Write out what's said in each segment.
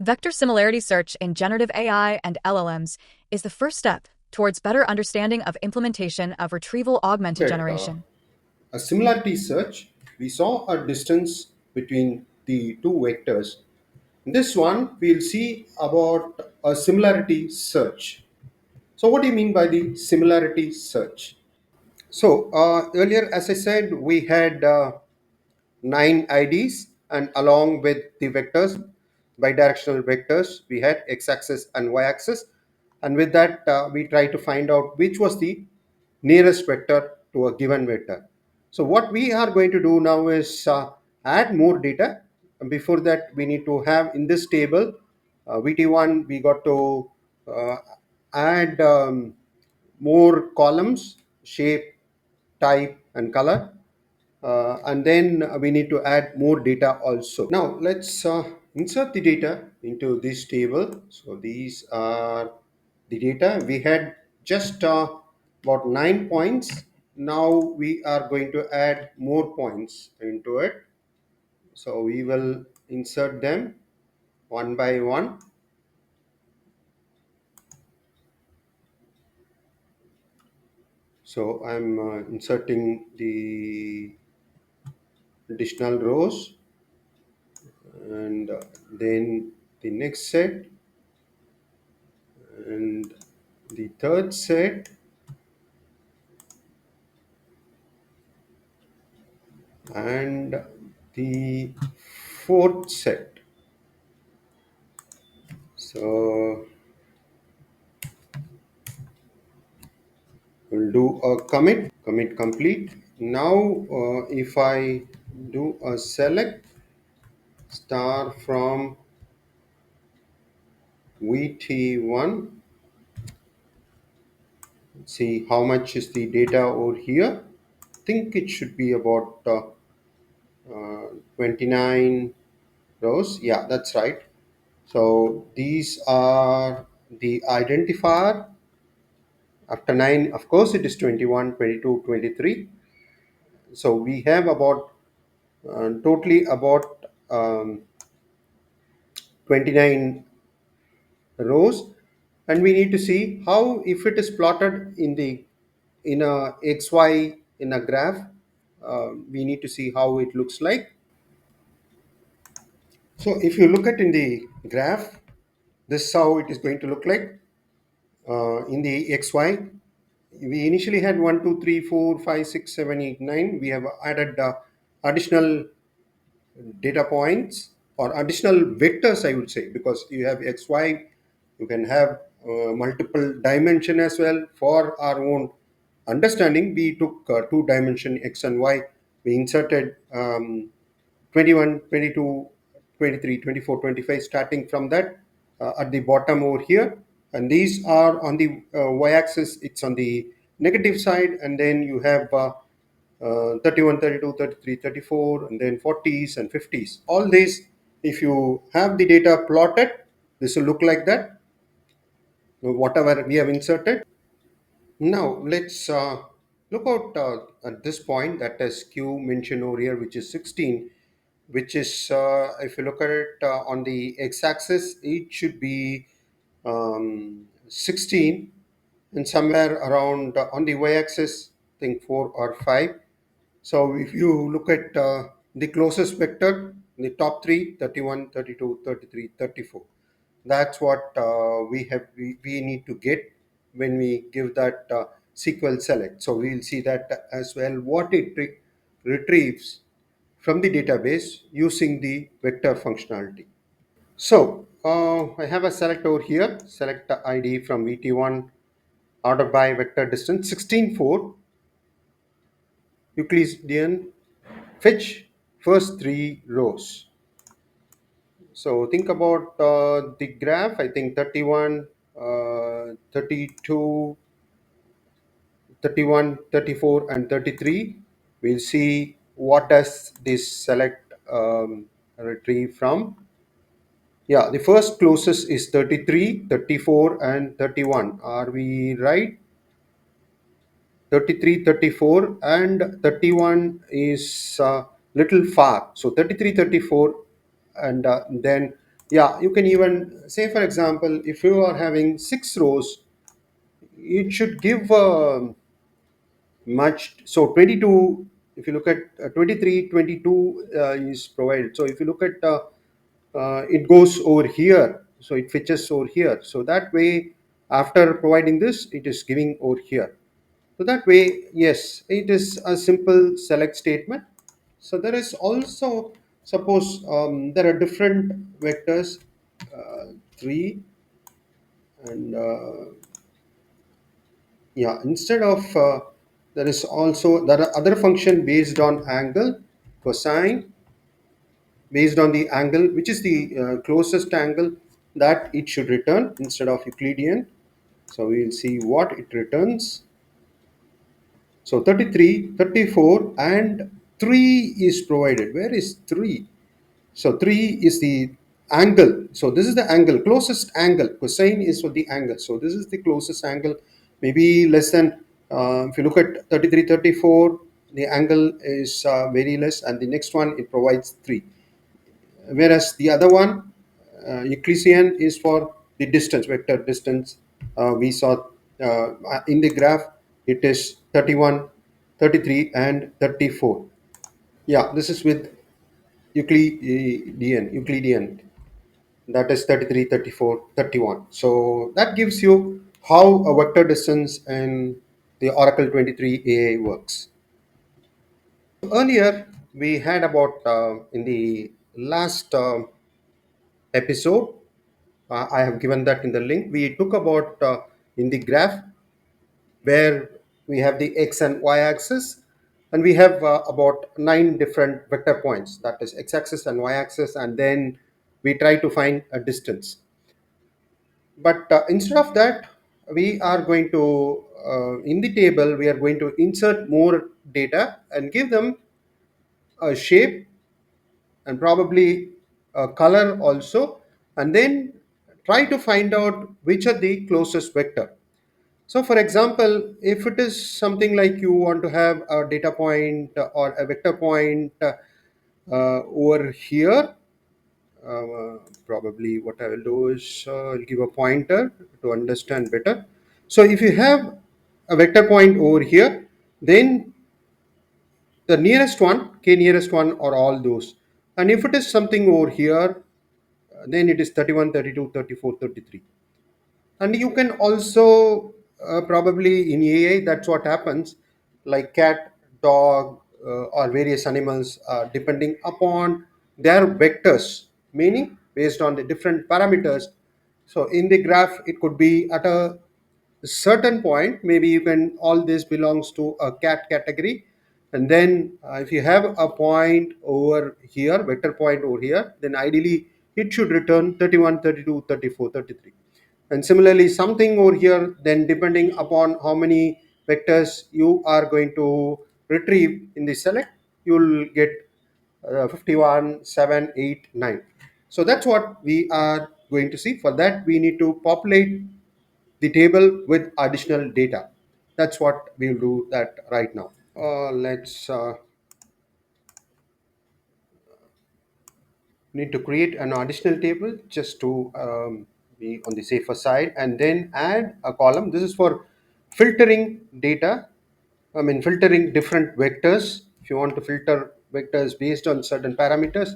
Vector similarity search in generative AI and LLMs is the first step towards better understanding of implementation of retrieval augmented At generation. a similarity search, we saw a distance between the two vectors. In this one, we'll see about a similarity search. So, what do you mean by the similarity search? So, earlier, as I said, we had 9 IDs, and along with the vectors, bidirectional vectors, we had x-axis and y-axis, and with that we try to find out which was the nearest vector to a given vector. So what we are going to do now is add more data. And before that, we need to have in this table vt1, we got to uh, add more columns, shape, type and color, and then we need to add more data also. Now let's insert the data into this table. So these are the data. We had just about 9 points. Now we are going to add more points into it. So we will insert them one by one. So I'm inserting the additional rows, and then the next set, and the third set, and the fourth set. So we'll do a commit complete. Now if I do a select star from vt1, see how much is the data over here. I think it should be about 29 rows. Yeah, that's right. So these are the identifier. After 9, of course, it is 21, 22, 23. So we have about totally about 29 rows, and we need to see how, if it is plotted in a xy in a graph, we need to see how it looks like. So if you look at in the graph, this is how it is going to look like. In the xy, we initially had 1 2 3 4 5 6 7 8 9. We have added additional data points or additional vectors, I would say, because you have xy, you can have multiple dimension as well. For our own understanding, we took two dimension x and y. We inserted 21, 22, 23, 24, 25, starting from that at the bottom over here. And these are on the y-axis, it's on the negative side, and then you have 31, 32, 33, 34, and then 40s and 50s. All these, if you have the data plotted, this will look like that, whatever we have inserted. Now let's look out at this point that is Q mentioned over here, which is 16, which is, if you look at it on the x-axis, it should be 16, and somewhere around on the y-axis, I think 4 or 5. So if you look at the closest vector, the top three, 31, 32, 33, 34. That's what we need to get when we give that SQL select. So we'll see that as well, what it retrieves from the database using the vector functionality. So I have a select over here, select the ID from VT1, order by vector distance 16.4, Euclidean, fetch first three rows. So think about the graph. I think 31, 32, 31, 34, and 33. We'll see what does this select retrieve from. Yeah, the first closest is 33, 34, and 31. Are we right? 33, 34, and 31 is little far. So 33, 34, and then Yeah, you can even say, for example, if you are having 6 rows, it should give much. So 22, if you look at 23, 22 is provided. So if you look at it goes over here, so it fetches over here. So that way, after providing this, it is giving over here. So that way, yes, it is a simple select statement. So there is also, suppose there are different vectors, 3 and yeah, instead of there are other function based on angle, cosine, based on the angle which is the closest angle that it should return instead of Euclidean. So we will see what it returns. So 33, 34, and 3 is provided. Where is 3? So 3 is the angle. So this is the angle, closest angle. Cosine is for the angle. So this is the closest angle, maybe less than, if you look at 33, 34, the angle is very less, and the next one it provides 3. Whereas the other one, Euclidean, is for the distance, vector distance. We saw in the graph, it is 31, 33, and 34. Yeah, this is with Euclidean, that is 33, 34, 31. So that gives you how a vector distance in the Oracle 23 AI works. Earlier, we had about in the last episode, I have given that in the link. We took about in the graph where we have the x and y axis, and we have about 9 different vector points, that is x axis and y axis, and then we try to find a distance. But instead of that, we are going to in the table we are going to insert more data and give them a shape and probably a color also, and then try to find out which are the closest vector. So for example, if it is something like you want to have a data point or a vector point over here, probably what I will do is I'll give a pointer to understand better. So if you have a vector point over here, then the nearest one, k nearest one, or all those. And if it is something over here, then it is 31, 32, 34, 33. And you can also probably in AI, that's what happens, like cat, dog, or various animals, depending upon their vectors, meaning based on the different parameters. So in the graph, it could be at a certain point, maybe you can, all this belongs to a cat category. And then if you have a point over here, vector point over here, then ideally it should return 31, 32, 34, 33. And similarly, something over here, then depending upon how many vectors you are going to retrieve in the select, you'll get 51, 7, 8, 9. So that's what we are going to see. For that, we need to populate the table with additional data. That's what we'll do that right now. Let's need to create an additional table just to be on the safer side, and then add a column. This is for filtering data. I mean, filtering different vectors. If you want to filter vectors based on certain parameters,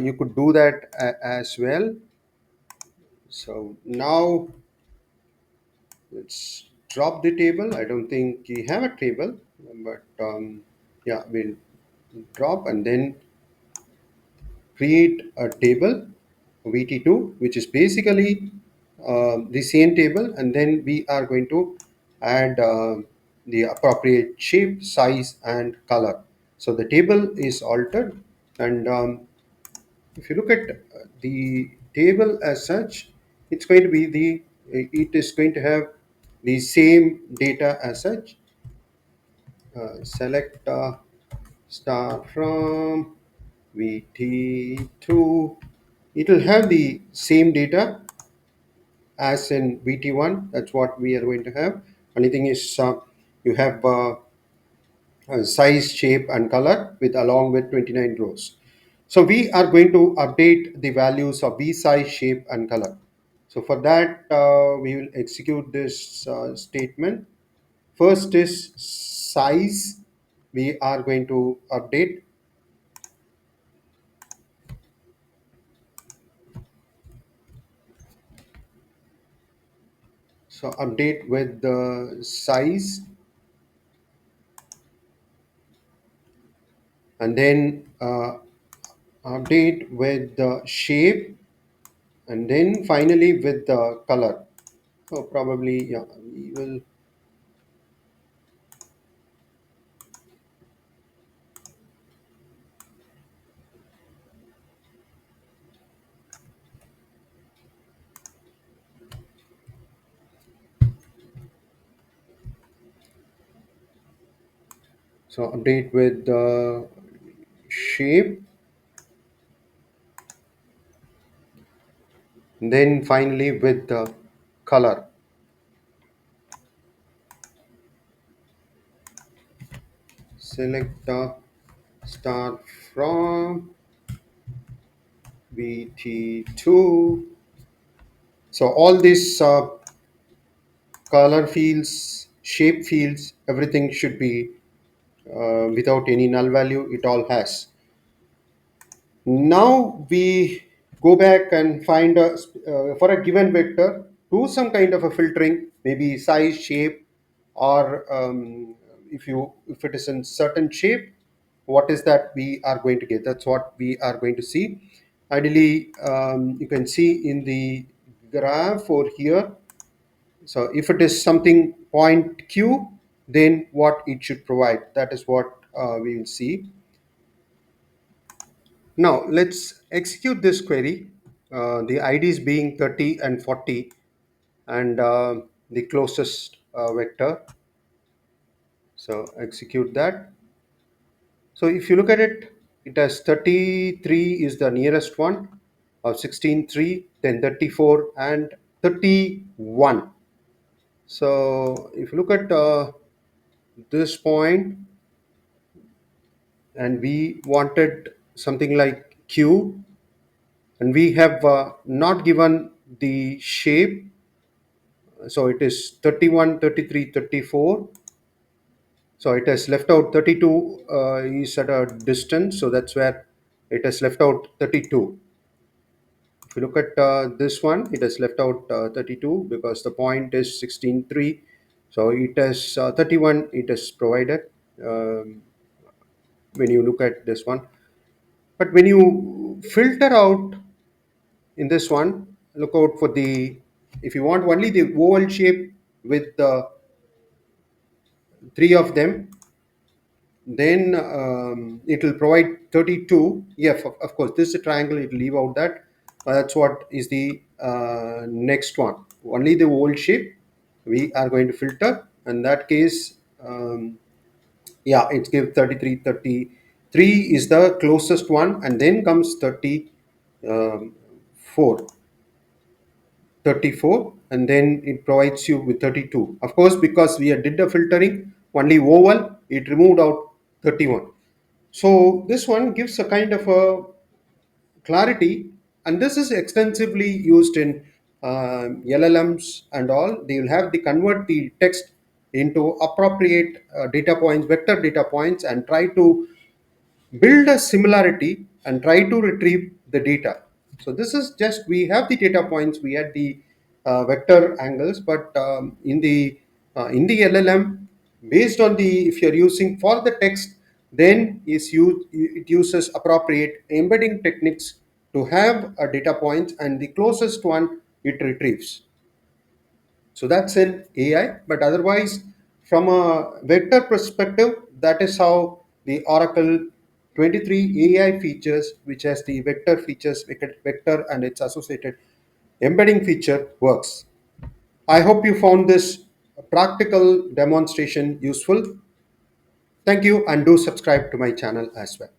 you could do that as well. So now let's drop the table. I don't think we have a table, but yeah, we'll drop and then create a table VT2, which is basically the same table, and then we are going to add the appropriate shape, size, and color. So the table is altered, and if you look at the table as such, it's going to be it is going to have the same data as such. Select start from VT2. It will have the same data as in VT1. That's what we are going to have. Only thing is you have size, shape, and color with along with 29 rows. So we are going to update the values of v size, shape, and color. So for that, we will execute this statement. First is size. We are going to update. So update with the size, and then update with the shape, and then finally with the color. So probably, yeah, we will. So update with the shape, and then finally with the color. Select the start from VT2. So all these color fields, shape fields, everything should be without any null value. It all has. Now we go back and find for a given vector, do some kind of a filtering, maybe size, shape, or if it is in certain shape, what is that we are going to get? That's what we are going to see. Ideally, you can see in the graph over here. So if it is something point Q, then what it should provide. That is what we will see. Now let's execute this query. The IDs being 30 and 40, and the closest vector. So execute that. So if you look at it, it has 33 is the nearest one, of 16, 3, then 34 and 31. So if you look at this point, and we wanted something like Q, and we have not given the shape. So it is 31, 33, 34. So it has left out 32 is at a distance, so that's where it has left out 32. If you look at this one, it has left out 32 because the point is 16.3. So it has 31, it is provided um, when you look at this one. But when you filter out in this one, look out for the, if you want only the oval shape with the three of them, then it will provide 32. Yeah, of course, this is a triangle, it will leave out that. That's what is the next one. Only the oval shape we are going to filter. In that case, yeah, it gives 33, 33 is the closest one, and then comes 34. 34, and then it provides you with 32. Of course, because we did the filtering only oval, it removed out 31. So this one gives a kind of a clarity, and this is extensively used in LLMs and all. They will have the convert the text into appropriate data points, vector data points, and try to build a similarity and try to retrieve the data. So this is just, we have the data points, we had the vector angles, but in the LLM, based on the, if you're using for the text, then it uses appropriate embedding techniques to have a data points, and the closest one it retrieves. So that's in AI, but otherwise, from a vector perspective, that is how the Oracle 23 AI features, which has the vector features, vector and its associated embedding feature, works. I hope you found this practical demonstration useful. Thank you, and do subscribe to my channel as well.